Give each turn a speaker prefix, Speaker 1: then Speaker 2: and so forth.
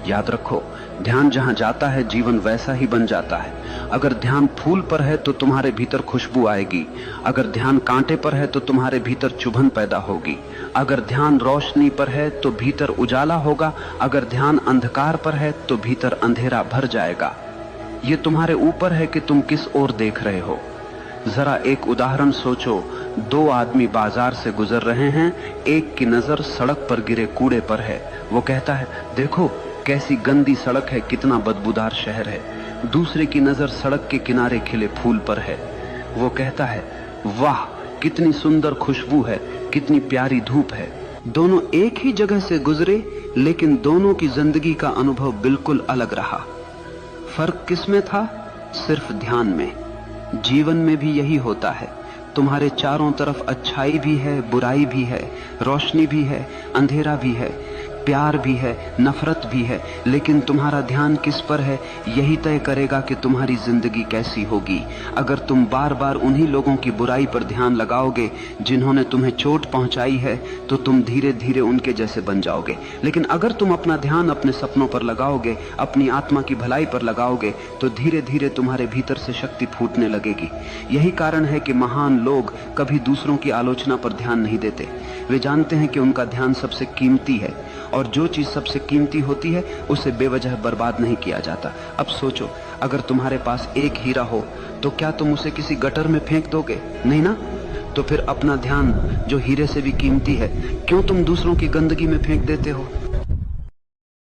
Speaker 1: याद रखो, ध्यान जहां जाता है जीवन वैसा ही बन जाता है। अगर ध्यान फूल पर है तो तुम्हारे भीतर खुशबू आएगी। अगर ध्यान कांटे पर है तो तुम्हारे भीतर चुभन पैदा होगी। अगर ध्यान रोशनी पर है तो भीतर उजाला होगा। अगर ध्यान अंधकार पर है तो भीतर अंधेरा भर जाएगा। ये तुम्हारे ऊपर है कि तुम किस ओर देख रहे हो। जरा एक उदाहरण सोचो। दो आदमी बाजार से गुजर रहे हैं। एक की नजर सड़क पर गिरे कूड़े पर है। वो कहता है, देखो कैसी गंदी सड़क है, कितना बदबूदार शहर है। दूसरे की नजर सड़क के किनारे खिले फूल पर है। वो कहता है, वाह कितनी सुंदर खुशबू है, कितनी प्यारी धूप है। दोनों एक ही जगह से गुजरे, लेकिन दोनों की जिंदगी का अनुभव बिल्कुल अलग रहा। फर्क किसमें था? सिर्फ ध्यान में। जीवन में भी यही होता है। तुम्हारे चारों तरफ अच्छाई भी है, बुराई भी है, रोशनी भी है, अंधेरा भी है, प्यार भी है, नफरत भी है, लेकिन तुम्हारा ध्यान किस पर है यही तय करेगा कि तुम्हारी जिंदगी कैसी होगी। अगर तुम बार बार उन्हीं लोगों की बुराई पर ध्यान लगाओगे जिन्होंने तुम्हें चोट पहुंचाई है, तो तुम धीरे धीरे उनके जैसे बन जाओगे। लेकिन अगर तुम अपना ध्यान अपने सपनों पर लगाओगे, अपनी आत्मा की भलाई पर लगाओगे, तो धीरे धीरे तुम्हारे भीतर से शक्ति फूटने लगेगी। यही कारण है कि महान लोग कभी दूसरों की आलोचना पर ध्यान नहीं देते। वे जानते हैं कि उनका ध्यान सबसे कीमती है, और जो चीज सबसे कीमती होती है उसे बेवजह बर्बाद नहीं किया जाता। अब सोचो, अगर तुम्हारे पास एक हीरा हो तो क्या तुम उसे किसी गटर में फेंक दोगे? नहीं ना। तो फिर अपना ध्यान जो हीरे से भी कीमती है, क्यों तुम दूसरों की गंदगी में फेंक देते हो?